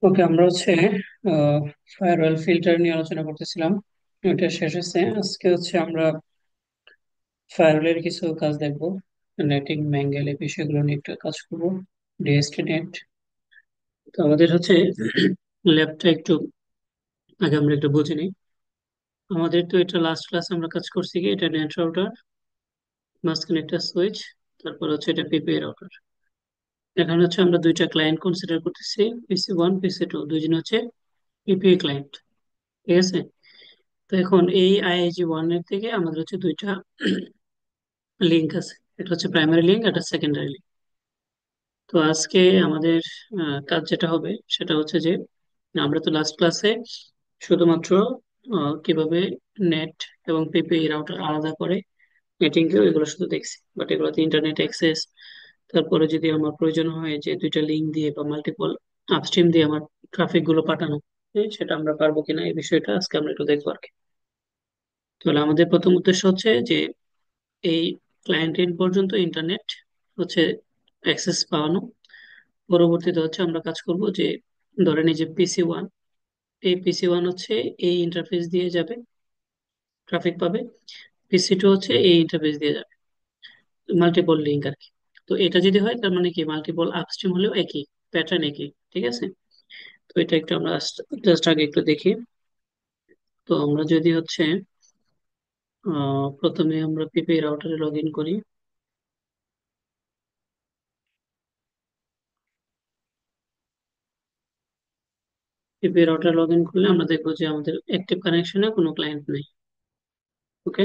ওকে, আমরা farewell filter নিয়ে আলোচনা করতেছিলাম। এটা শেষ হয়েছে। আজকে আমরা ফায়ারওয়েলের কিছু কাজ দেখবো। নেটিং, ম্যাঙ্গেল, এই বিষয়গুলো নিয়ে একটু কাজ করবো। DST net. তো আমাদের ল্যাবটা একটু আগে আমরা একটু বুঝে নিই। আমাদের তো এটা লাস্ট ক্লাস আমরা কাজ করছি কি, এটা নেট রাউটার, মাঝখানে একটা সুইচ, তারপর এটা পিপিআই রাউটার। এখানে আমরা দুইটা ক্লায়েন্ট কনসিডার করতেছি, পিসি 1 পিসি 2, দুইজন পিপিআই ক্লায়েন্ট। ঠিক আছে। তো এখন এই আইআইজি 1 এর থেকে আমাদের দুইটা লিঙ্ক আছে। এটা প্রাইমারি লিঙ্ক, এটা সেকেন্ডারি লিঙ্ক। তো আজকে আমাদের কাজ যেটা হবে সেটা যে আমরা তো লাস্ট ক্লাসে শুধুমাত্র কিভাবে নেট এবং পিপিআই রাউটার আলাদা করে নেটিং কেও এগুলো শুধু দেখছি, বাট এগুলোতে ইন্টারনেট অ্যাক্সেস, তারপরে যদি আমার প্রয়োজন হয় যে দুইটা লিঙ্ক দিয়ে বা মাল্টিপল আপস্ট্রিম দিয়ে আমার ট্রাফিক গুলো পাঠানো, সেটা আমরা পারবো কিনা এই বিষয়টা আজকে আমরা একটু দেখবো আর কি। তাহলে আমাদের প্রথম উদ্দেশ্য যে এই ক্লায়েন্ট এন্ড পর্যন্ত ইন্টারনেট হচ্ছে অ্যাক্সেস পাওয়ানো। পরবর্তীতে আমরা কাজ করব যে ধরেন এই যে পিসি 1, এই পিসি 1 এই ইন্টারফেস দিয়ে যাবে, ট্রাফিক পাবে। পিসি 2 এই ইন্টারফেস দিয়ে যাবে, মাল্টিপল লিঙ্ক আর কি। তো এটা যদি হয় তার মানে কি মাল্টিপল আপস্ট্রিম হলেও একই প্যাটার্ন, একই। ঠিক আছে। তো এটা একটু আমরা জাস্ট আগে একটু দেখি। তো আমরা যদি প্রথমে আমরা পিপি রাউটারে লগ ইন করি। পিপি রাউটার লগ ইন করলে আমরা দেখবো যে আমাদের অ্যাক্টিভ কানেকশনে কোনো ক্লায়েন্ট নেই। ওকে।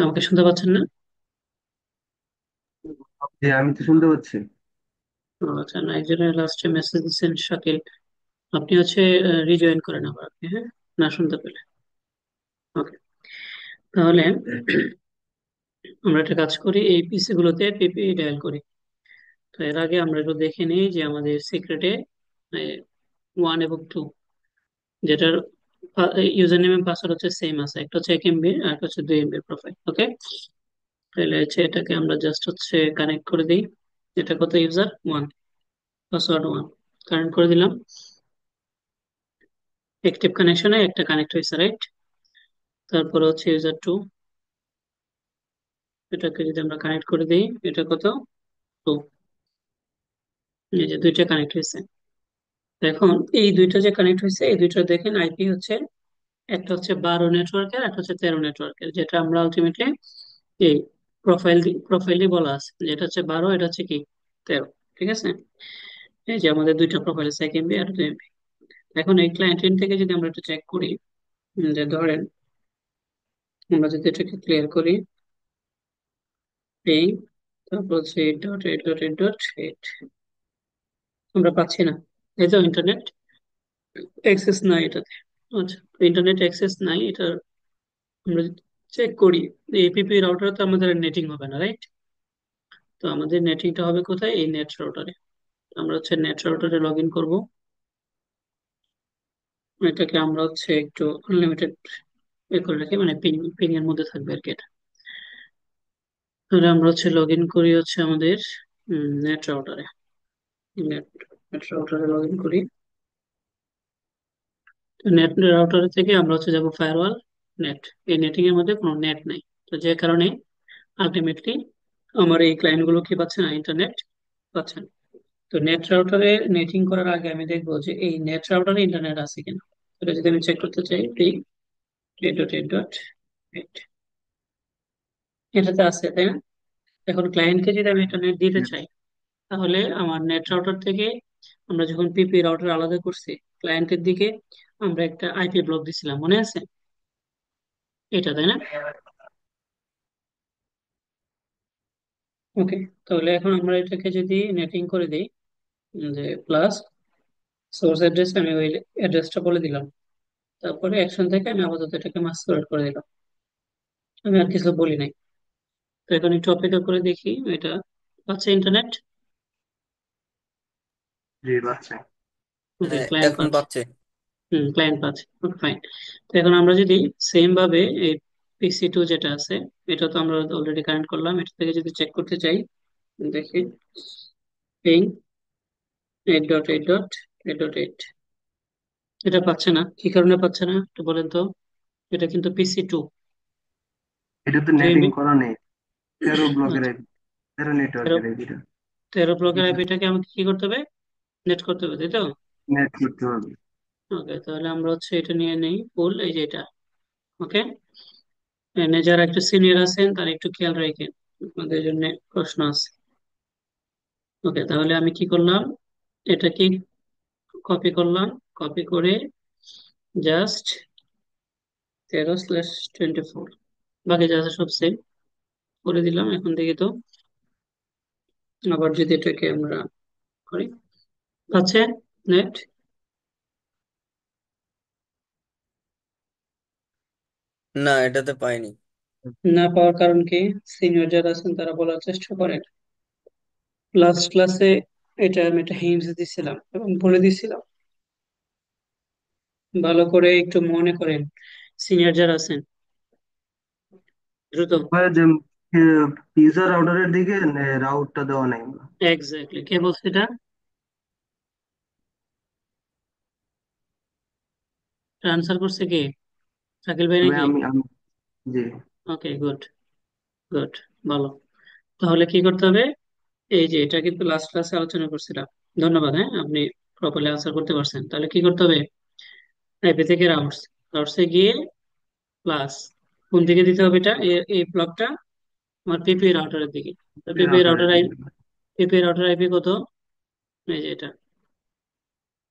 আমাকে শুনতে পাচ্ছেন না? জি, আমি তো শুনতে পাচ্ছি। আচ্ছা, না, একজনের লাস্টে মেসেজ দিচ্ছেন শাকিল। আপনি রিজয়েন করেন আবার আপনি, হ্যাঁ, না শুনতে পেলে। ওকে। তাহলে আমরা একটা কাজ করি, এই পিসি গুলোতে পিপি ডায়াল করি। তো এর আগে আমরা একটু দেখে নিই যে আমাদের সিক্রেটে 1 এবং 2, যেটার ইউজার নেম এবং পাসওয়ার্ড সেম আছে। একটা 1 MB আর একটা 2 MB প্রোফাইল। ওকে। তাহলে এটাকে আমরা জাস্ট কানেক্ট করে দিই। এটা কত? User 1, password 1। কানেক্ট করে দিলাম। অ্যাক্টিভ কানেকশনে একটা কানেক্ট হয়েছে, রাইট? তারপরে ইউজার 2, এটাকে যদি আমরা কানেক্ট করে দিই, এটা কত? 2। এই যে দুইটা কানেক্ট হয়েছে। এখন এই দুইটা যে কানেক্ট হয়েছে, এই দুইটা দেখেন আইপি একটা 12 নেটওয়ার্কের, একটা 13 নেটওয়ার্কের, যেটা আমরা আলটিমেটলি এই প্রোফাইলই বলা আছে, যেটা 12, এটা কি 13। ঠিক আছে। এই যে আমাদের দুইটা প্রোফাইল আছে, 1 MB আর 2 MB। এখন এই ক্লায়েন্ট এন্ড থেকে যদি আমরা একটু চেক করি, যে ধরেন আমরা যদি এটাকে ক্লিয়ার করি, এই তারপর 8.8.8.8, আমরা পাচ্ছি না। এই তো ইন্টারনেট অ্যাক্সেস নাই এটাতে। আচ্ছা, ইন্টারনেট অ্যাক্সেস নাই এটা। আমরা চেক করি, এপিপি রাউটারে তো আমাদের নেটিং হবে না, রাইট? তো আমাদের নেটিংটা হবে কোথায়? এই নেট রাউটারে। আমরা নেট রাউটারে লগ ইন করবো। এটাকে আমরা একটু আনলিমিটেড এ করে রাখি, মানে পিং পিং এর মধ্যে থাকবে আর কি এটা। তাহলে আমরা লগ ইন করি আমাদের নেট রাউটারে। নেট নেট রাউটারে লগ ইন করি। নেট রাউটার থেকে আমরা যাবো ফায়ারওয়াল নেট। এই নেটিং এর মধ্যে কোনো নেট নাই। তো যে কারণে আলটিমেটলি আমার এই ক্লায়েন্ট গুলো কি পাচ্ছে না, ইন্টারনেট পাচ্ছে না। তো নেট রাউটারে নেটিং করার আগে আমি দেখবো যে এই নেট রাউটারে ইন্টারনেট আছে কিনা। এটা যদি আমি চেক করতে চাই, এই 8.8.8, এটাতে আছে, তাই না? এখন ক্লায়েন্টকে যদি আমি ইন্টারনেট দিতে Yes. চাই, তাহলে আমার নেট রাউটার থেকে আমরা যখন পিপি রাউটার আলাদা করছি, ক্লায়েন্টের দিকে আমরা একটা আইপি ব্লক দিছিলাম, মনে আছে? এটা, তাই না? ওকে। তাহলে এখন আমরা এটাকে যদি নেটিং করে দিই, যে প্লাস সোর্স অ্যাড্রেস, আমি ওই অ্যাড্রেসটা বলে দিলাম। তারপরে অ্যাকশন থেকে আমি আপাতত এটাকে মাস্কুলেট করে দিলাম। আমি আর কিছু বলি নাই। তো এখন একটু অপেক্ষা করে দেখি এটা পাচ্ছে ইন্টারনেট। জি, পাচ্ছি। ওকে, হ্যাঁ, ক্লায়েন্ট এখন পাচ্ছে। পাচ্ছে। ক্লায়েন্ট পাচ্ছে। ওকে, ফাইন। তো এখন আমরা যদি সেম ভাবে এই পিসি 2 যেটা আছে, এটা তো আমরা অলরেডি কানেক্ট করলাম, এটা থেকে যদি চেক করতে চাই, দেখি পিং 8.8.8.8। এটা পাচ্ছে না, কি কারণে পাচ্ছে না একটু বলেন তো? এটা কিন্তু PC2। এটা তো দুই নেটিং এমবি। করা নেই। 13 ব্লকের আচ্ছা, আইপি, 13 তেরো নেটওয়ার্কের আইপিটা। 13 ব্লকের আইপিটাকে আমাকে কি করতে হবে? নেট করতে হবে, তাই তো? নেট করতে হবে। ওকে, তাহলে আমরা হচ্ছে এটা নিয়ে নেই ফুল, এই যে এটা। ওকে, যারা একটু সিনিয়র আছেন তারা একটু খেয়াল রাখেন, আপনাদের জন্য প্রশ্ন আছে। ওকে, তাহলে আমি কি করলাম, এটাকে কপি করলাম, কপি করে জাস্ট 13/24, বাকি যা আছে সব সেভ করে দিলাম। এখন দেখি তো, আবার যদি এটাকে আমরা করি, পাচ্ছে নেট? না, এটাতে পাইনি। না পাওয়ার কারণ কি? সিনিয়র যারা আছেন তারা বলার চেষ্টা করেন। লাস্ট ক্লাসে এটা আমি একটা হিন্টস দিছিলাম এবং বলে দিছিলাম, ভালো করে একটু মনে করেন সিনিয়র যারা আছেন, দ্রুত। এবার যে ইউজার রাউটারের দিকে রাউটটা দেওয়া নেই। এক্স্যাক্টলি, কে বলছে এটা? আনসার করছে কে? শাকিল ভাই ভাই নাকি? আমি জি। ওকে, গুড, গুড, ভালো। তাহলে কি করতে হবে? এই যে এটা কিন্তু লাস্ট ক্লাসে আলোচনা করছিলাম। ধন্যবাদ, হ্যাঁ, আপনি প্রপারলি আনসার করতে পারছেন। তাহলে কি করতে হবে? আইপি থেকে রাউটস, রাউটসে গিয়ে প্লাস, কোন দিকে দিতে হবে এটা? এই ব্লকটা আমার পিপি রাউটারের দিকে। পিপি রাউটারের রাউটার আই, দিকে। পিপি রাউটার আইপি কত? এই যে এটা,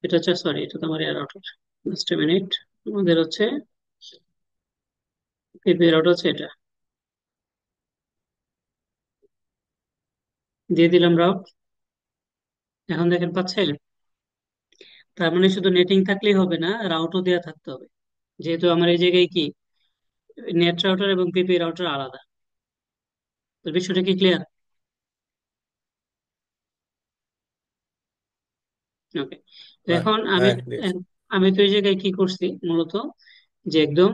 এটা হচ্ছে, সরি, এটা তো আমার এয়ার রাউটার। জাস্ট মিনিট, আমাদের হচ্ছে পিপি রাউটার হচ্ছে এটা। দিয়ে দিলাম রাউট। এখন দেখেন পাচ্ছেন? তার মানে শুধু নেটিং থাকলেই হবে না, রাউটও দেওয়া থাকতে হবে। যেহেতু আমার এই জায়গায় কি, নেট রাউটার এবং পিপি রাউটার আলাদা। তো বিষয়টা কি ক্লিয়ার? ওকে, তো হ্যাঁ, এখন আমি, হ্যাঁ, ক্লিয়ার। আমি তো এই জায়গায় কি করছি মূলত, যে একদম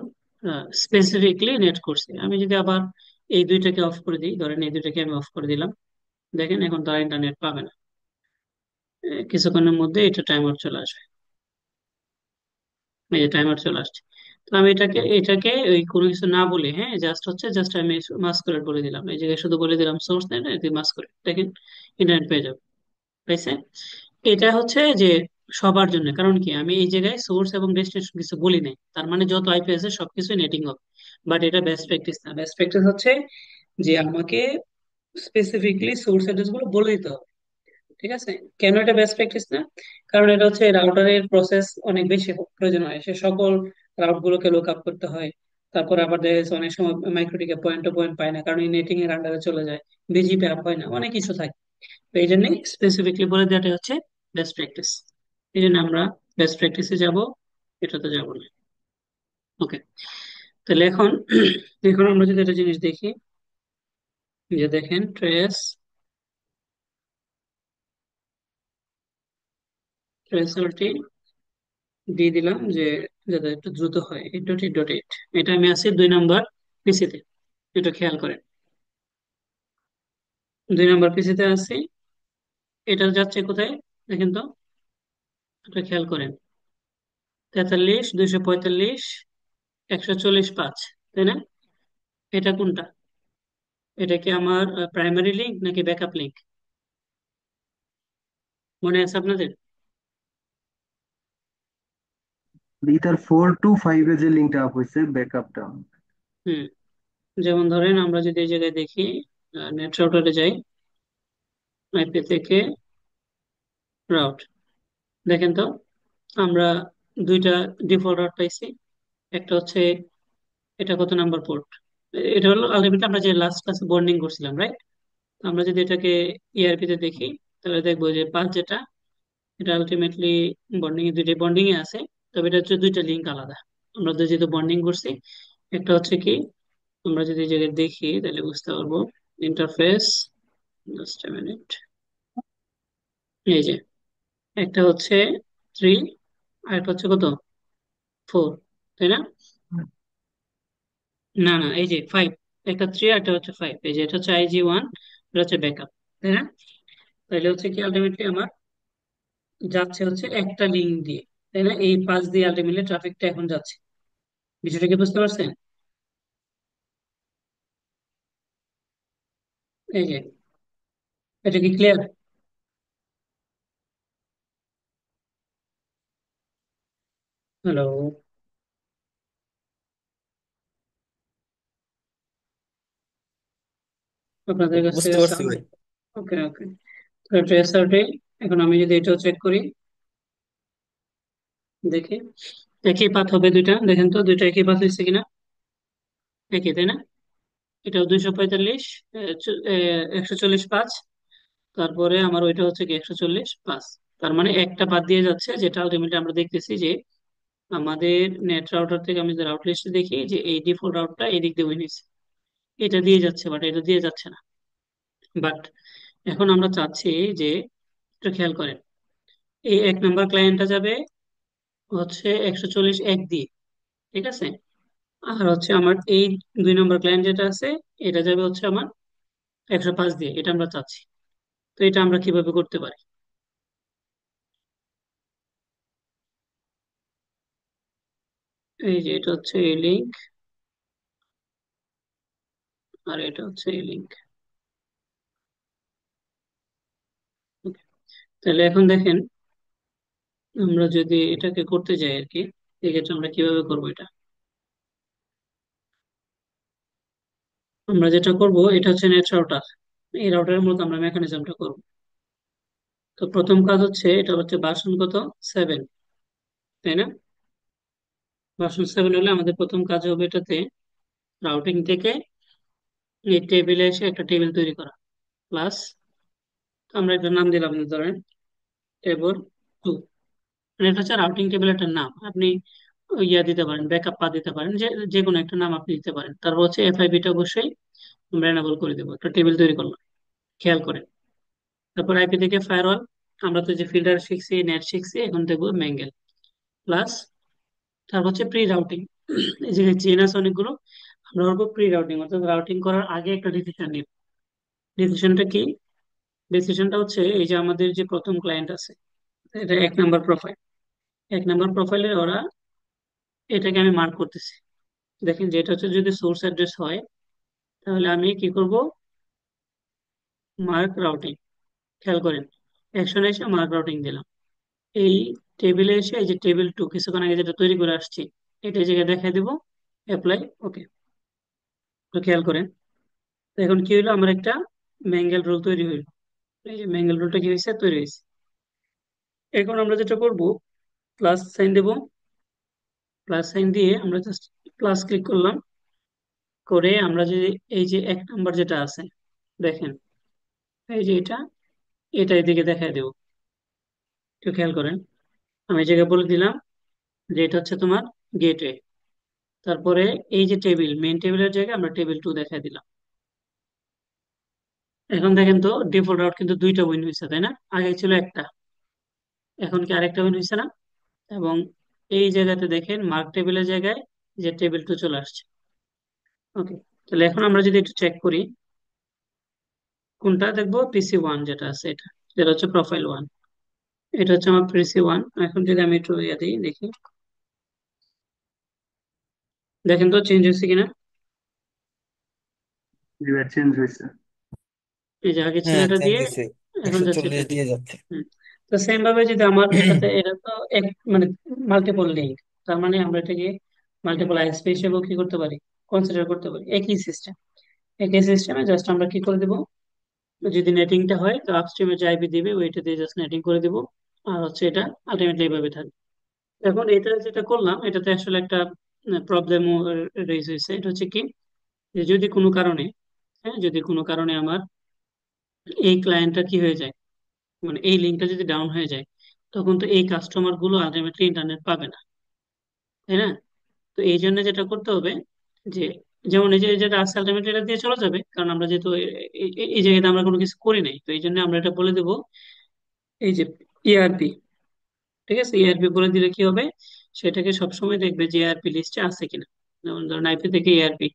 স্পেসিফিকলি নেট করছি। আমি যদি আবার এই দুইটাকে অফ করে দিই, ধরেন এই দুইটাকে আমি অফ করে দিলাম, দেখেন এখন তারা ইন্টারনেট পাবে না। কিছুক্ষণের মধ্যে এটা টাইমার চলে আসবে। এই যে টাইমার চলে আসছে। তো আমি এটাকে ওই কোনো কিছু না বলে, হ্যাঁ, জাস্ট আমি মাস্কুলেট বলে দিলাম, এই জায়গায় শুধু বলে দিলাম সোর্স নেট, মাস্কুলেট, দেখেন ইন্টারনেট পেয়ে যাবে। পাইছে? এটা হচ্ছে যে সবার জন্য, কারণ কি আমি এই জায়গায় সোর্স এবং ডেস্টিনেশন কিছু বলি নাই, তার মানে যত আইপি আছে সবকিছু নেটিং হবে। বাট এটা বেস্ট প্র্যাকটিস না। বেস্ট প্র্যাকটিস হচ্ছে যে আমাকে স্পেসিফিকলি সোর্স অ্যাড্রেস গুলো বলে দিতে হবে। ঠিক আছে? কেন এটা বেস্ট প্র্যাকটিস না? কারণ এটা হচ্ছে রাউটারের প্রসেস অনেক বেশি প্রয়োজন হয়, সে সকল রাউট গুলোকে লুক আপ করতে হয়। তারপর আবার দেখা যাচ্ছে অনেক সময় মাইক্রোটিকে পয়েন্ট টু পয়েন্ট পায় না, কারণ এই নেটিং এর আন্ডারে চলে যায়, বিজিপি অ্যাপ হয় না, অনেক কিছু থাকে। তো এই জন্য স্পেসিফিকলি বলে দেওয়াটা হচ্ছে বেস্ট প্র্যাকটিস। এই জন্য আমরা বেস্ট প্র্যাকটিসে যাব, এটাতে যাব না। ওকে, তাহলে এখন এখন আমরা যদি একটা জিনিস দেখি, যে দেখেন ট্রেস, ট্রেসারটি দিয়ে দিলাম যে যাতে একটু দ্রুত হয়, 8.8.8। এটা আমি আছি 2 নম্বর পিসিতে, এটা খেয়াল করেন। 2 নম্বর পিসিতে আছি। এটা যাচ্ছে কোথায় দেখেন তো, এটা খেয়াল করেন। 43, 245, 140, 5, তাই না? এটা কোনটা? এটা কি আমার প্রাইমারি লিঙ্ক নাকি ব্যাকআপ লিঙ্ক? মনে আছে আপনাদের? ইথার 4 to 5 এ যে লিঙ্কটা আপ হয়েছে ব্যাকআপটা। হুম, যেমন ধরেন আমরা যদি এই জায়গায় দেখি, নেট রাউটারে যাই, আইপি থেকে রাউট, দেখেন তো, আমরা দুইটা ডিফল্ট রাউট পাইছি। একটা হচ্ছে, এটা কত নাম্বার পোর্ট? এটা হলো আলটিমেটলি আমরা যে লাস্ট ক্লাসে বন্ডিং করছিলাম, রাইট? আমরা যদি এটাকে ইআরপি তে দেখি, তাহলে দেখবো যে 5 যেটা, এটা আলটিমেটলি বন্ডিং এ, দুইটা বন্ডিং এ আছে। তবে এটা হচ্ছে দুইটা লিঙ্ক আলাদা। আমরা যেহেতু বন্ডিং করছি, একটা হচ্ছে কি, আমরা যদি এই জায়গায় দেখি তাহলে বুঝতে পারবো। ইন্টারফেস, জাস্ট এ মিনিট, এই যে একটা হচ্ছে 3, আর একটা হচ্ছে কত, 4, তাই না? না না, এই যে 5, একটা 3 আর একটা হচ্ছে 5, এই যে এটা হচ্ছে IG1, এটা হচ্ছে ব্যাকআপ, তাই না? তাহলে হচ্ছে কি আলটিমেটলি আমার যাচ্ছে হচ্ছে একটা লিঙ্ক দিয়ে, তাই না? এই পাশ দিয়ে আলটিমেটলি ট্রাফিকটা এখন যাচ্ছে। বিষয়টা কি বুঝতে পারছেন? এই যে, এটা কি ক্লিয়ার? হ্যালো, আপনাদের কাছ বুঝতে থেকে পারছি সাউন্ড। ভাই। ওকে ওকে, তো ট্রেসারটি, এখন আমি যদি এটাও চেক করি, দেখি একই পাথ হবে দুইটা, দেখেন তো দুইটা একই পাথ হয়েছে কিনা। একই, তাই না? এটাও 245, 140 5। তারপরে আমার ওইটা হচ্ছে কি 140 5। তার মানে একটা বাদ দিয়ে যাচ্ছে, যেটা আলটিমেটলি আমরা দেখতেছি যে আমাদের নেট রাউটার থেকে আমি যে রাউট লিস্টে দেখি যে এই ডিফল্ট রাউটটা এদিক দিয়ে নিচ্ছে, এটা দিয়ে যাচ্ছে, বাট এটা দিয়ে যাচ্ছে না। বাট এখন আমরা চাচ্ছি যে, একটু খেয়াল করেন, এই 1 নম্বর ক্লায়েন্টটা যাবে হচ্ছে 140 1 দিয়ে, ঠিক আছে? আর হচ্ছে আমার এই 2 নম্বর ক্লায়েন্ট যেটা আছে, এটা যাবে হচ্ছে আমার 105 দিয়ে, এটা আমরা চাচ্ছি। তো এটা আমরা কিভাবে করতে পারি? এই যে এটা হচ্ছে এই লিঙ্ক, আর এটা হচ্ছে এই লিঙ্ক। তাহলে এখন দেখেন, আমরা যদি এটাকে করতে যাই আর কি, এক্ষেত্রে আমরা কিভাবে করবো এটা? আমরা যেটা করব, এটা হচ্ছে নেট রাউটার, এই রাউটারের মতো আমরা মেকানিজমটা করব। তো প্রথম কাজ হচ্ছে, এটা হচ্ছে ভার্সন কত, 7, তাই না? ভার্সন 7 হলে আমাদের প্রথম কাজ হবে এটাতে রাউটিং থেকে এই টেবিলে এসে একটা টেবিল তৈরি করা, প্লাস আমরা একটা নাম দিলাম, ধরেন টেবল 2। মানে এটা হচ্ছে রাউটিং টেবিল একটা নাম, আপনি ইয়া দিতে পারেন, ব্যাকআপ পা দিতে পারেন, যে যে কোনো একটা নাম আপনি দিতে পারেন। তারপর হচ্ছে এফআইবিটা অবশ্যই আমরা এনেবল করে দেবো, একটা টেবিল তৈরি করলাম, খেয়াল করেন। তারপর আইপি থেকে ফায়ারওয়াল, আমরা তো যে ফিল্টার শিখছি, নেট শিখছি, এখন দেখবো ম্যাঙ্গেল, প্লাস তারপর হচ্ছে প্রি রাউটিং। এই যে চেন আছে অনেকগুলো, আমরা করবো প্রি রাউটিং, অর্থাৎ রাউটিং করার আগে একটা ডিসিশন নিব। ডিসিশনটা কি? ডিসিশনটা হচ্ছে এই যে আমাদের যে প্রথম ক্লায়েন্ট আছে, এটা 1 নম্বর প্রোফাইল, 1 নম্বর প্রোফাইলে ওরা, এটাকে আমি মার্ক করতেছি। দেখেন যে এটা হচ্ছে যদি সোর্স অ্যাড্রেস হয়, তাহলে আমি কি করব, মার্ক রাউটিং। খেয়াল করেন, অ্যাকশনে এসে মার্ক রাউটিং দিলাম। এই টেবিলে এসে এই যে টেবিল 2 কিছুক্ষণ আগে যেটা তৈরি করে আসছি, এটা এই জায়গায় দেখাই দিব, অ্যাপ্লাই, ওকে। তো খেয়াল করেন, তো এখন কি হলো, আমার একটা ম্যাঙ্গেল রুল তৈরি হইলো। এই যে ম্যাঙ্গেল রুলটা কি হয়েছে, তৈরি হয়েছে। এখন আমরা যেটা করব, প্লাস সাইন দেব, প্লাস সাইন দিয়ে আমরা জাস্ট প্লাস ক্লিক করলাম, করে আমরা যে এই যে 1 নম্বর যেটা আছে, দেখেন এই যে এটা, এটা এদিকে দেখাই দেবো। একটু খেয়াল করেন, আমি এই জায়গায় বলে দিলাম যে এটা হচ্ছে তোমার গেটওয়ে। তারপরে এই যে টেবিল, মেইন টেবিলের জায়গায় আমরা টেবিল 2 দেখাই দিলাম। এখন দেখেন তো ডিফল্ট রাউট কিন্তু দুইটা উইন হয়েছে, তাই না? আগে ছিল একটা, এখন কি আরেকটা উইন হয়েছে না? এবং এই জায়গাতে দেখেন মার্ক টেবিলের জায়গায় যে টেবিল 2 চলে আসছে। ওকে, তাহলে এখন আমরা যদি একটু চেক করি, কোনটা দেখবো, PC 1 যেটা আছে, এটা যেটা হচ্ছে প্রোফাইল 1, এটা হচ্ছে আমার PC 1। এখন যদি আমি একটু ইয়ে দিই, দেখি, দেখেন তো চেঞ্জ হয়েছে কিনা। চেঞ্জ হয়েছে। এই যে আগে ছিল হ্যাঁ, এটা চেঞ্জ দিয়ে, হয়েছে। এখন একশো যাচ্ছে এটা চল্লিশ দিয়ে। দিয়ে যাচ্ছে। হুম। তো সেম ভাবে যদি আমার এটাতে, এটা তো এক মানে মাল্টিপল লিঙ্ক, তার মানে আমরা এটাকে মাল্টিপল আইএসপি হিসেবেও কি করতে পারি, কনসিডার করতে পারি। একই সিস্টেম, একই সিস্টেমে জাস্ট আমরা কি করে দিব, যদি নেটিংটা হয় তো আপস্ট্রিমে যে আইপি দিবে ওইটা দিয়ে জাস্ট নেটিং করে দিব, আর হচ্ছে এটা আলটিমেটলি এইভাবে থাকবে। এখন এটা যেটা করলাম, এটাতে আসলে একটা প্রবলেমও রেজ হয়েছে। এটা হচ্ছে কি, যে যদি কোনো কারণে, হ্যাঁ, যদি কোনো কারণে আমার এই ক্লায়েন্টটা কি হয়ে যায়, মানে এই লিঙ্কটা যদি ডাউন হয়ে যায়, তখন তো এই কাস্টমার গুলো আলটিমেটলি ইন্টারনেট পাবে না, তাই না? তো এই জন্য যেটা করতে হবে, যে যেমন এই যে যেটা আছে আলটিমেটলি এটা দিয়ে চলে যাবে, কারণ আমরা যেহেতু এই জায়গাতে আমরা কোনো কিছু করি নাই, তো এই জন্য আমরা এটা বলে দেবো এই যে ইআরপি, ঠিক আছে? ইআরপি বলে দিলে কি হবে, সেটাকে সবসময় দেখবে যে ইআরপি লিস্টে আছে কিনা। যেমন ধরুন আইপি থেকে ইআরপি,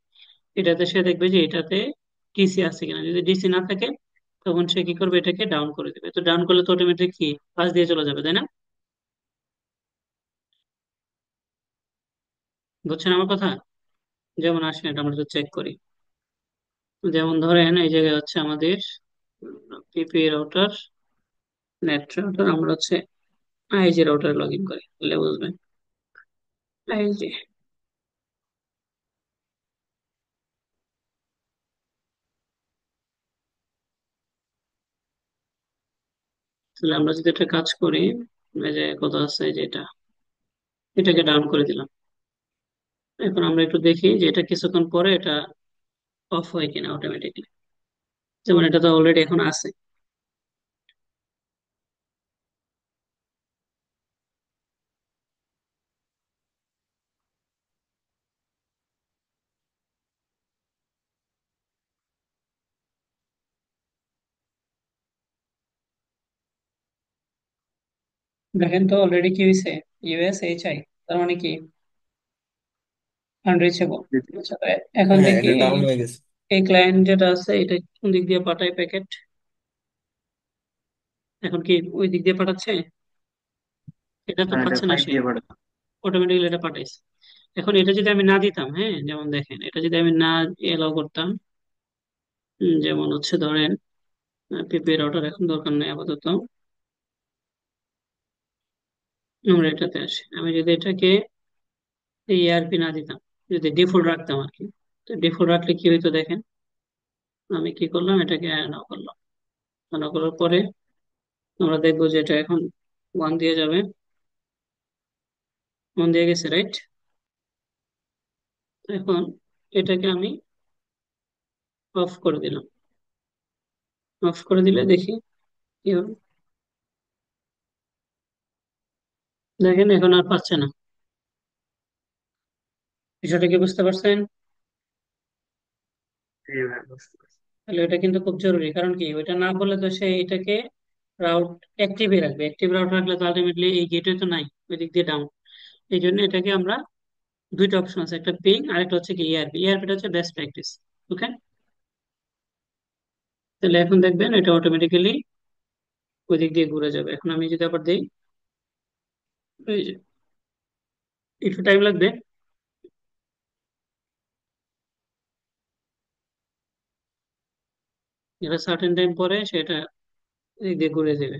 এটাতে সে দেখবে যে এটাতে ডিসি আছে কিনা, যদি ডিসি না থাকে তখন সে কি করবে, এটাকে ডাউন করে দেবে। তো ডাউন করলে তো অটোমেটিক কি পাশ দিয়ে চলে যাবে, তাই না? বুঝছেন আমার কথা? যেমন আসেন এটা আমরা চেক করি। যেমন ধরেন এই জায়গায় হচ্ছে আমাদের পিপি রাউটার, নেট রাউটার, আমরা হচ্ছে আইজি রাউটার লগ ইন করি, তাহলে বুঝবেন। আইজি, তাহলে আমরা যদি একটা কাজ করি, এই যে কথা আছে যে এটাকে ডাউন করে দিলাম। এখন আমরা একটু দেখি যে এটা কিছুক্ষণ পরে এটা অফ হয় কিনা অটোমেটিকলি। যেমন এটা তো অলরেডি এখন আছে। দেখেন তো অলরেডি কি হয়েছে, USHI, তার মানে কি আনরিচেবল। আচ্ছা, তো এখন হ্যাঁ, দেখি এটা এই ডাউন হয়ে গেছে। এই ক্লায়েন্ট যেটা আছে এটা কোন দিক দিয়ে পাঠায় প্যাকেট, এখন কি ওই দিক দিয়ে পাঠাচ্ছে? এটা তো হ্যাঁ, এটা পাচ্ছে না 5 সে, দিয়ে পাঠাতো। অটোমেটিক্যালি এটা পাঠাইছে। এখন এটা যদি আমি না দিতাম, হ্যাঁ, যেমন দেখেন এটা যদি আমি না এলাও করতাম, যেমন হচ্ছে ধরেন পিপি রাউটার এখন দরকার নেই আপাতত, আমরা এটাতে আসি। আমি যদি এটাকে ERP না দিতাম, যদি ডিফল্ট রাখতাম আর কি, তো ডিফল্ট রাখলে কি হইতো দেখেন, আমি কি করলাম, এটাকে নাও করলাম। নাও করার পরে আমরা দেখবো যে এটা এখন 1 দিয়ে যাবে, 1 দিয়ে গেছে, রাইট? এখন এটাকে আমি অফ করে দিলাম। অফ করে দিলে দেখি কি হবে। দেখেন এখন আর পাচ্ছে না। বিষয়টা কি বুঝতে পারছেন? এই ভাই, বুঝতে পারছি। তাহলে এটা কিন্তু খুব জরুরি, কারণ কি ওইটা না বললে তো সে এটাকে রাউট অ্যাক্টিভে রাখবে। অ্যাক্টিভ রাউট রাখলে তো আলটিমেটলি এই গেটওয়ে তো নাই, ওই দিক দিয়ে ডাউন। এই জন্য এটাকে আমরা দুইটা অপশন আছে, একটা পিং আর একটা হচ্ছে কি ERP। ERP টা হচ্ছে বেস্ট প্র্যাকটিস। ওকে, তাহলে এখন দেখবেন এটা অটোমেটিক্যালি ওই দিক দিয়ে ঘুরে যাবে। এখন আমি যদি আবার দিই, এই যে একটু টাইম লাগবে, এটা সার্টেন টাইম পরে সেটা এদিক দিয়ে ঘুরে যাবে।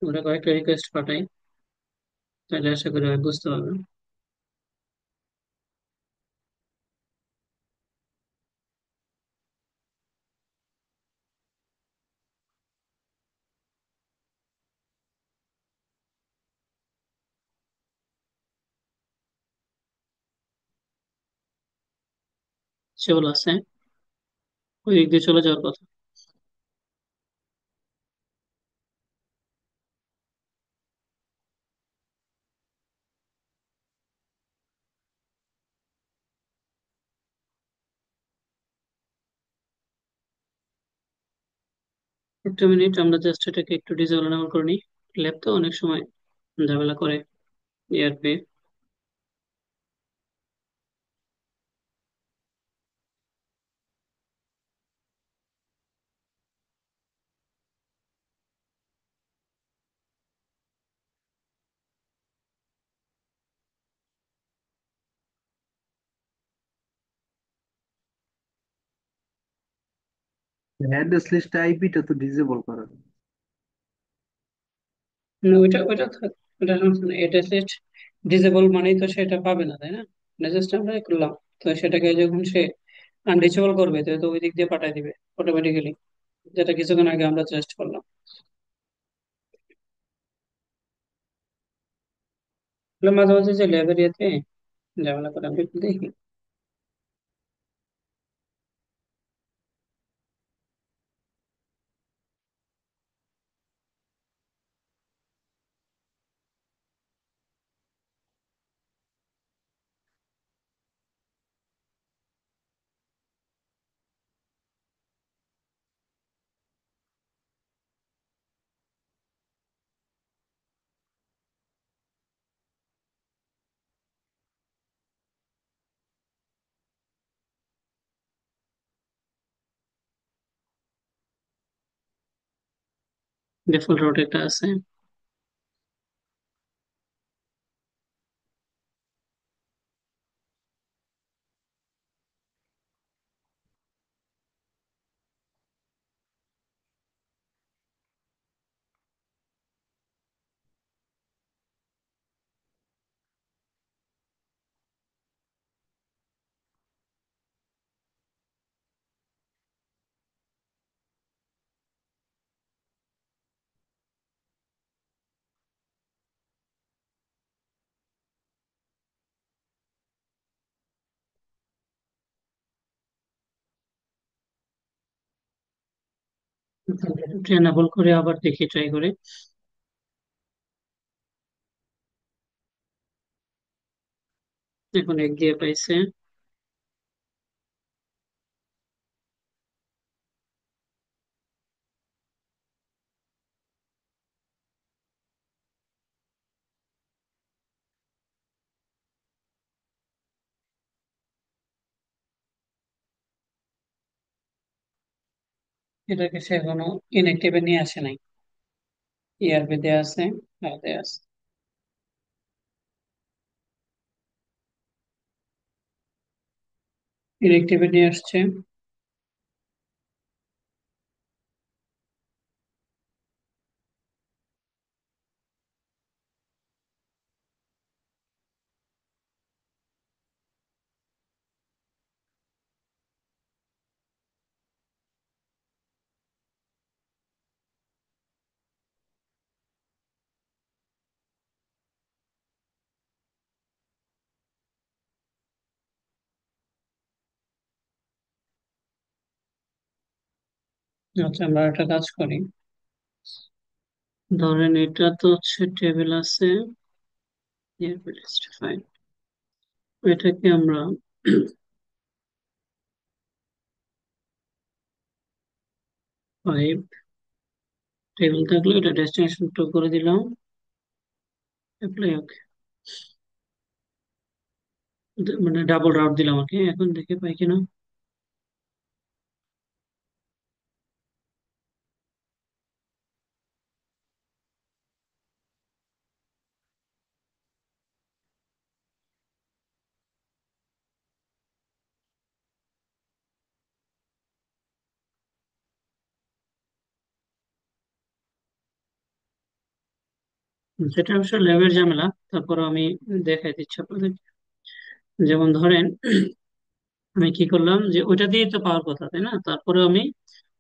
আমরা কয়েকটা রিকোয়েস্ট পাঠাই, তাহলে আশা করি আমি বুঝতে পারবেন। সে বলে আছে ওই দিক দিয়ে চলে যাওয়ার কথা। একটা মিনিট, আমরা জাস্ট এটাকে একটু ডিজেবল এনেবল করে নিই। ল্যাব তো অনেক সময় ঝামেলা করে। ERP, অ্যাড্রেস লিস্ট আইপিটা তো ডিসেবল করা। না ওইটা ওইটা থাক, ওটা সমস্যা নেই। এটা জাস্ট ডিসেবল মানেই তো সেটা পাবে না, তাই না? এটা জাস্ট আমরা এ করলাম, তো সেটাকে যখন সে আনরিচেবল করবে তো তো ওই দিক দিয়ে পাঠিয়ে দিবে অটোমেটিক্যালি, যেটা কিছুক্ষণ আগে আমরা জাস্ট করলাম। তাহলে মাঝে মাঝে যে ল্যাবের ইয়েতে ঝামেলা করে, আমি একটু দেখি। ডিফল্ট রুট একটা আছে। এনেবল করে আবার দেখি, ট্রাই করে। এখন এক দিয়ে পাইছে। এটাকে সে এখনো ইনঅ্যাক্টিভে নিয়ে আসে নাই। ইয়ারবি দেয়া আছে, আর দেয়া আছে। ইনঅ্যাক্টিভে নিয়ে আসছে। আচ্ছা, আমরা একটা কাজ করি। ধরেন এটা তো হচ্ছে টেবিল আছে, ইয়ারবি লিস্ট ফাইল। এটাকে আমরা ফাইভ টেবিল থাকলে এটা ডেস্টিনেশন টু করে দিলাম। অ্যাপ্লাই, ওকে। মানে ডাবল রাউট দিলাম আর কি। এখন দেখে পাই কিনা। সেটা অবশ্য ল্যাবের ঝামেলা, তারপর আমি দেখাই দিচ্ছি আপনাদের। যেমন ধরেন, আমি কি করলাম যে ওইটা দিয়ে তো পাওয়ার কথা, তাই না? তারপরে আমি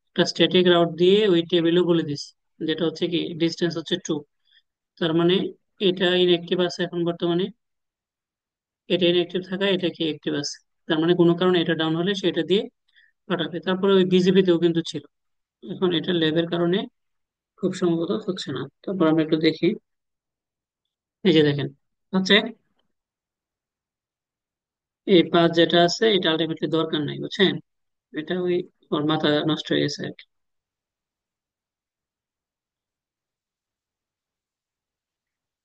একটা স্ট্যাটিক রাউট দিয়ে ওই টেবিলও বলে দিচ্ছি, যেটা হচ্ছে কি ডিস্টেন্স হচ্ছে টু। তার মানে এটা ইনঅ্যাক্টিভ আছে এখন বর্তমানে, এটা ইনঅ্যাক্টিভ থাকা, এটা কি অ্যাক্টিভ আছে। তার মানে কোনো কারণে এটা ডাউন হলে সেটা দিয়ে পাঠাবে। তারপরে ওই বিজিবিতেও কিন্তু ছিল। এখন এটা ল্যাবের কারণে খুব সম্ভবত হচ্ছে না। তারপর আমরা একটু দেখি। এই যে দেখেন, হচ্ছে এই পাঁচ যেটা আছে এটা আলটিমেটলি দরকার নাই, বুঝছেন? এটা ওই ওর মাথা নষ্ট হয়ে গেছে আর কি।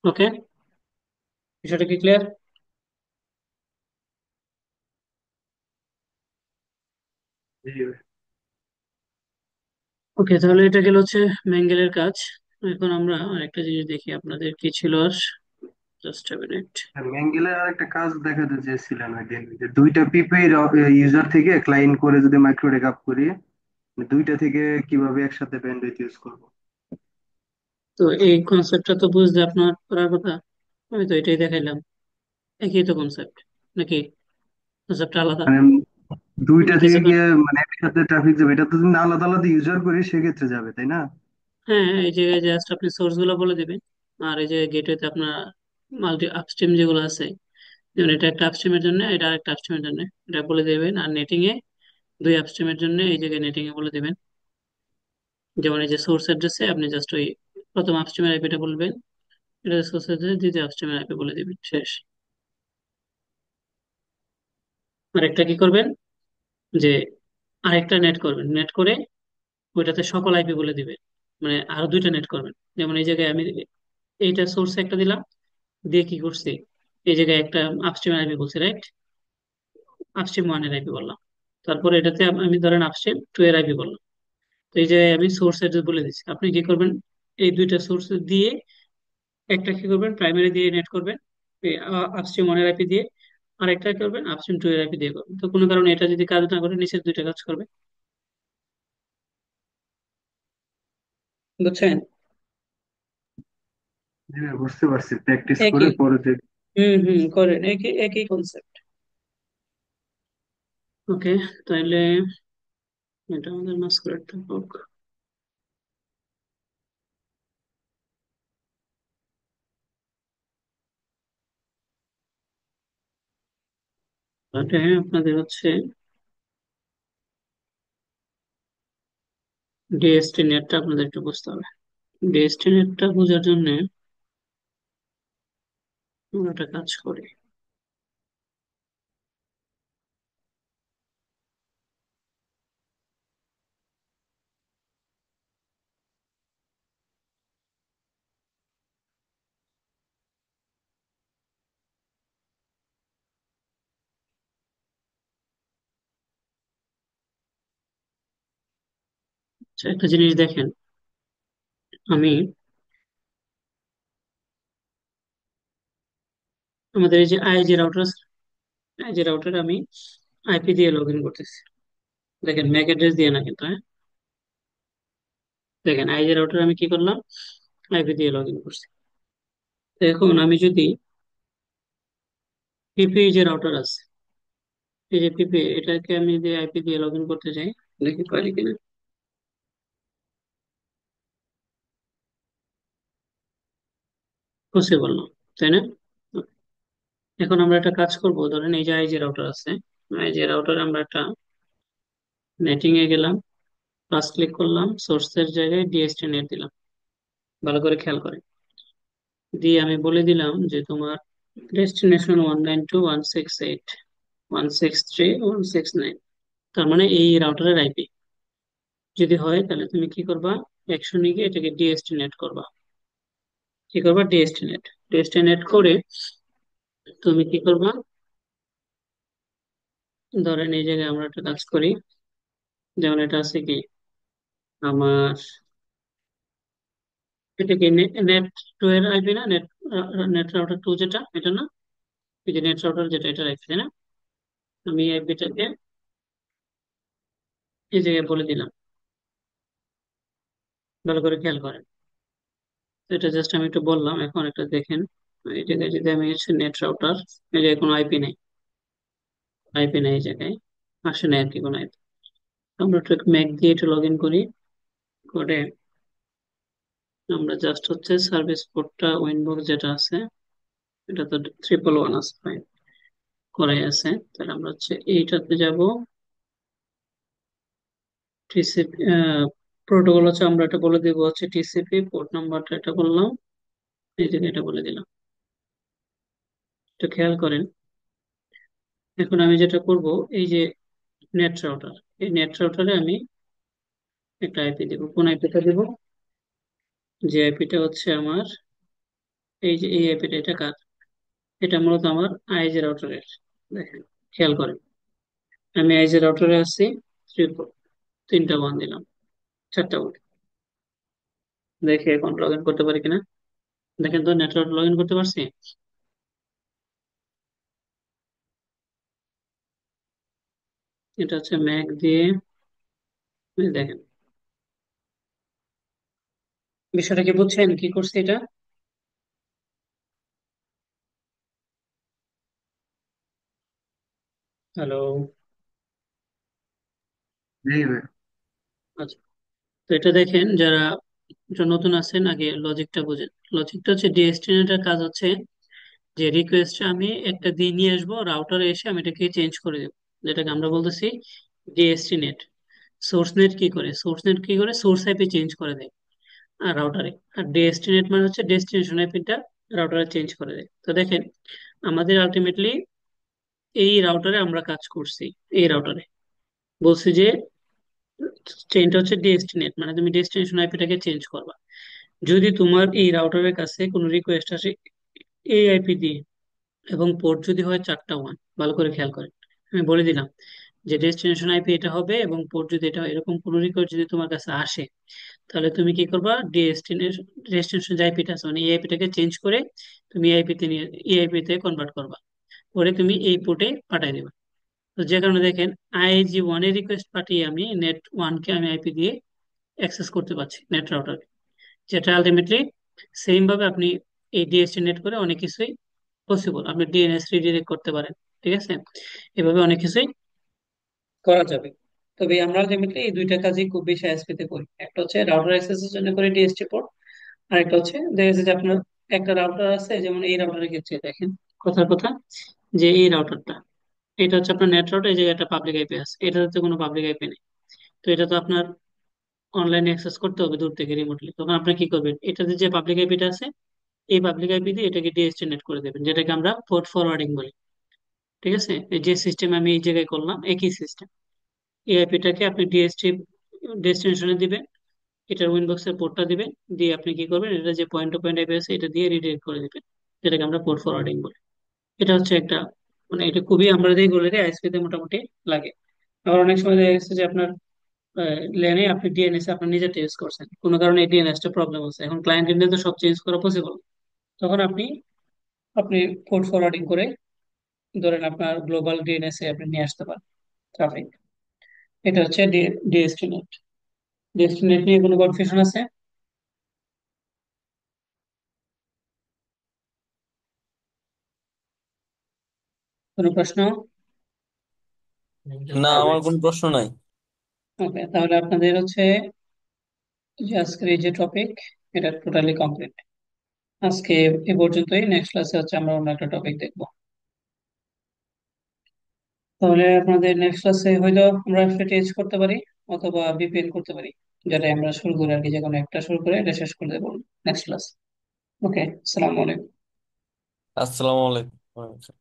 ওকে, বিষয়টা কি ক্লিয়ার? জি ভাই। ওকে, তাহলে এটা গেল হচ্ছে ম্যাঙ্গেলের কাজ। এখন আমরা আরেকটা জিনিস দেখি, আপনাদের কি ছিল আর। Just a minute. ম্যাঙ্গেলের আর একটা কাজ দেখাতে চেয়েছিলাম একদিন, যে দুইটা পিপি ইউজার থেকে ক্লায়েন্ট করে যদি মাইক্রো আপ করি, দুইটা থেকে কিভাবে একসাথে ব্যান্ডউইথ ইউজ করবো। তো এই কনসেপ্টটা তো বুঝতে আপনার করার কথা। আমি তো এটাই দেখাইলাম। একই তো কনসেপ্ট, নাকি কনসেপ্টটা আলাদা? মানে দুইটা আপনি কিছু থেকে গিয়ে মানে একসাথে ট্রাফিক যাবে, এটা তো যদি আলাদা আলাদা ইউজার করি সেক্ষেত্রে যাবে, তাই না? হ্যাঁ, এই যে জাস্ট আপনি সোর্স গুলো বলে দিবেন। আর এই যে গেটওয়েতে আপনার মাল্টি আপস্ট্রিম যেগুলো আছে, যেমন এটা একটা আপস্ট্রিমের জন্য, এটা আরেকটা আপস্ট্রিমের জন্য, এটা বলে দেবেন। আর নেটিং এ দুই আপস্ট্রিমের জন্য এই জায়গায় নেটিং এ বলে দিবেন। যেমন এই যে সোর্স অ্যাড্রেসে আপনি জাস্ট ওই প্রথম আপস্ট্রিমের আইপিটা বলবেন, এটা সোর্স অ্যাড্রেস, দ্বিতীয় আপস্ট্রিমের আইপি বলে দিবেন, শেষ। আর একটা কি করবেন, যে আরেকটা নেট করবেন, নেট করে ওইটাতে সকল আইপি বলে দিবেন। মানে আরো দুইটা নেট করবেন। যেমন এই জায়গায় আমি এইটা সোর্স একটা দিলাম, দিয়ে কি করছি, এই জায়গায় একটা আপস্ট্রিম আইপি বলছি, রাইট? আপস্ট্রিম ওয়ান এর আইপি বললাম। তারপরে এটাতে আমি ধরেন আপস্ট্রিম টু এর আইপি বললাম। তো এই জায়গায় আমি সোর্স অ্যাড্রেস বলে দিচ্ছি। আপনি কি করবেন, এই দুইটা সোর্স দিয়ে একটা কি করবেন, প্রাইমারি দিয়ে নেট করবেন আপস্ট্রিম ওয়ানের আইপি দিয়ে, আর একটা কি করবেন আপস্ট্রিম টু এর আইপি দিয়ে করবেন। তো কোনো কারণে এটা যদি কাজ না করে নিচের দুইটা কাজ করবে। বুঝছেন? হ্যাঁ, বুঝতে পারছি, প্র্যাকটিস করে একই। পরে যে। হুম হুম, করেন, একই একই কনসেপ্ট। ওকে, তাহলে এটা আমাদের মাস্কুলার থাকুক। তাহলে আপনাদের হচ্ছে ডিএসটি নেটটা আপনাদের একটু বুঝতে হবে। ডিএসটি নেটটা বোঝার জন্য আমরা একটা কাজ করি। আচ্ছা, একটা জিনিস দেখেন, আমি আমাদের এই যে আইজি রাউটার, আইজি রাউটার আমি আইপি দিয়ে লগ ইন করতেছি। দেখেন ম্যাক অ্যাড্রেস দিয়ে না কিন্তু, হ্যাঁ। দেখেন আইজি রাউটার আমি কি করলাম, আইপি দিয়ে লগ ইন করছি। তো এখন আমি যদি পিপি যে রাউটার আছে, এই যে পিপি, এটাকে আমি যদি আইপি দিয়ে লগ ইন করতে চাই, দেখি পারি কিনা। পসিবল না, তাই না? এখন আমরা একটা কাজ করব, ধরেন এই যে আইজি রাউটার আছে, আইজি রাউটারে আমরা একটা নেটিং এ গেলাম, প্লাস ক্লিক করলাম, সোর্সের জায়গায় ডিএসটি নেট দিলাম। ভালো করে খেয়াল করে দিয়ে আমি বলে দিলাম যে তোমার ডেস্টিনেশন 192.168, 163.169, তার মানে এই রাউটারের আইপি। যদি হয় তাহলে তুমি কি করবা, অ্যাকশনে গিয়ে এটাকে ডিএসটিনেট করবা। কি করবা, ডিএসটিনেট। ডিএসটিনেট করে তুমি কি করবা, ধরেন এই জায়গায় আমরা একটা কাজ করি, যেমন এটা আছে কি আমার, এটা কি নেট টু এর আইপি না, নেট নেট রাউটার টু যেটা, এটা না? এই যে নেট রাউটার যেটা, এটা আইপি, তাই না? আমি এই আইপিটাকে এই জায়গায় বলে দিলাম। ভালো করে খেয়াল করেন। তো এটা জাস্ট আমি একটু বললাম, এখন একটা দেখেন, এই জায়গায় যদি আমি হচ্ছে নেট রাউটার, এই জায়গায় কোনো আইপি নেই, আইপি নেই এই জায়গায়, আসে না আর কি কোনো আইপি। আমরা একটু ম্যাক দিয়ে একটু লগ ইন করি, করে আমরা জাস্ট হচ্ছে সার্ভিস পোর্টটা উইনবক্স যেটা আছে, এটা তো 111 আছে, ফাইন করাই আছে। তাহলে আমরা হচ্ছে এইটাতে যাব, টিসিপি প্রোটোকল হচ্ছে আমরা এটা বলে দিব হচ্ছে টিসিপি, পোর্ট নাম্বারটা এটা বললাম, এই জায়গায় এটা বলে দিলাম। একটু খেয়াল করেন। এখন আমি যেটা করব, এই যে নেট রাউটার, এই নেট রাউটারে আমি একটা আইপি দিব। কোন আইপিটা দিব, যে আইপিটা হচ্ছে আমার, এই যে এই আইপিটা, এটা কার, এটা মূলত আমার আইজি রাউটারের। দেখেন, খেয়াল করেন, আমি আইজি রাউটারে আছি, তিনটা ওয়ান দিলাম, চারটা ওয়ান। দেখে এখন লগ ইন করতে পারি কিনা, দেখেন তো নেটওয়ার্ক লগ ইন করতে পারছি। এটা হচ্ছে ম্যাক দিয়ে, এই দেখেন, বিষয়টা কি বুঝছেন কি করছি এটা? হ্যালো? এই ভাই। আচ্ছা, তো এটা দেখেন, যারা এটা নতুন আছেন আগে লজিকটা বুঝেন। লজিকটা হচ্ছে ডিএসটিনেটের কাজ হচ্ছে যে রিকোয়েস্টটা আমি একটা দিয়ে নিয়ে আসবো রাউটারে এসে, আমি এটাকে চেঞ্জ করে দেবো, যেটাকে আমরা বলতেছি ডিএসটি নেট। সোর্স নেট কি করে, সোর্স নেট কি করে, সোর্স আইপি চেঞ্জ করে দেয় আর রাউটারে। আর ডিএসটি নেট মানে হচ্ছে ডেস্টিনেশন আইপিটা রাউটারে চেঞ্জ করে দেয়। তো দেখেন, আমাদের আলটিমেটলি এই রাউটারে আমরা কাজ করছি, এই রাউটারে বলছি যে চেঞ্জটা হচ্ছে ডিএসটি নেট, মানে তুমি ডেস্টিনেশন আইপিটাকে চেঞ্জ করবা। যদি তোমার এই রাউটারের কাছে কোনো রিকোয়েস্ট আসে এই আইপি দিয়ে, এবং পোর্ট যদি হয় চারটা ওয়ান, ভালো করে খেয়াল করেন, আমি বলে দিলাম যে ডেস্টিনেশন আইপি এটা হবে, এবং পোর্ট যদি এটা হয়, এরকম কোনো রিকোয়েস্ট যদি তোমার কাছে আসে, তাহলে তুমি কি করবা, ডেস্টিনেশন যে আইপিটা আছে মানে এই আইপিটাকে চেঞ্জ করে তুমি এআইপি তে নিয়ে এআইপি তে কনভার্ট করবা, করে তুমি এই পোর্টে পাঠিয়ে দেবে। তো যে কারণে দেখেন IIG1 এর রিকোয়েস্ট পাঠিয়ে আমি নেট 1 কে আমি আইপি দিয়ে অ্যাক্সেস করতে পারছি নেট রাউটার, যেটা আলটিমেটলি সেম ভাবে আপনি এই ডিএসটি নেট করে অনেক কিছুই পসিবল, আপনি ডিএনএস রিডিরেক্ট করতে পারেন। ঠিক আছে, এভাবে অনেক কিছুই করা যাবে। তবে আমরা আলটিমেটলি এই দুইটা কাজই খুব বেশি আইএসপি তে করি, একটা হচ্ছে রাউটার অ্যাক্সেস এর জন্য করি ডিএসটি পোর্ট, আর একটা হচ্ছে দেখা যাচ্ছে যে আপনার একটা রাউটার আছে, যেমন এই রাউটারের ক্ষেত্রে দেখেন কথার কথা, যে এই রাউটারটা এটা হচ্ছে আপনার নেট রাউটার, এই জায়গায় একটা পাবলিক আইপি আছে, এটাতে কোনো পাবলিক আইপি নেই। তো এটা তো আপনার অনলাইনে অ্যাক্সেস করতে হবে দূর থেকে রিমোটলি, তখন আপনি কি করবেন, এটাতে যে পাবলিক আইপিটা আছে এই পাবলিক আইপি দিয়ে এটাকে ডিএসটিনেট করে দেবেন, যেটাকে আমরা পোর্ট ফরওয়ার্ডিং বলি। ঠিক আছে, এই যে সিস্টেম আমি এই জায়গায় করলাম একই সিস্টেম, এই আইপিটাকে আপনি ডেস্টিনেশনে দিবেন, এটার উইনবক্স এর পোর্টটা দিবেন, দিয়ে আপনি কি করবেন, এটা যে পয়েন্ট টু পয়েন্ট আইপি আছে এটা দিয়ে রিডাইরেক্ট করে দিবেন, যেটাকে আমরা পোর্ট ফরওয়ার্ডিং বলি। এটা হচ্ছে একটা, মানে এটা খুবই আমরা যেগুলো আইএসপি তে মোটামুটি লাগে। আবার অনেক সময় দেখা গেছে যে আপনার লেনে আপনি ডিএনএস আপনার নিজে ইউজ করছেন, কোনো কারণে এই ডিএনএস টা প্রবলেম আছে, এখন ক্লায়েন্ট এন্ডে তো সব চেঞ্জ করা পসিবল, তখন আপনি আপনি পোর্ট ফরওয়ার্ডিং করে ধরেন আপনার গ্লোবাল ডিএনএস এ আপনি নিয়ে আসতে পারেন ট্রাফিক। এটা হচ্ছে ডিএসটিনেট। ডিএসটিনেট নিয়ে কোনো কনফিউশন আছে? কোনো প্রশ্ন? না, না আমার ভাই। কোনো প্রশ্ন নাই। ওকে, তাহলে আপনাদের হচ্ছে যে আজকের এই যে টপিক এটা টোটালি কমপ্লিট। আজকে এ পর্যন্তই, নেক্সট ক্লাসে হচ্ছে আমরা অন্য একটা টপিক দেখবো। তাহলে আপনাদের নেক্সট ক্লাসে হয়তো আমরা FTTH করতে পারি অথবা VPN করতে পারি, যেটা আমরা শুরু করে আর কি, যে কোনো একটা শুরু করে এটা শেষ করে দেবো নেক্সট ক্লাস। ওকে, আসসালামু আলাইকুম। আসসালামু আলাইকুম।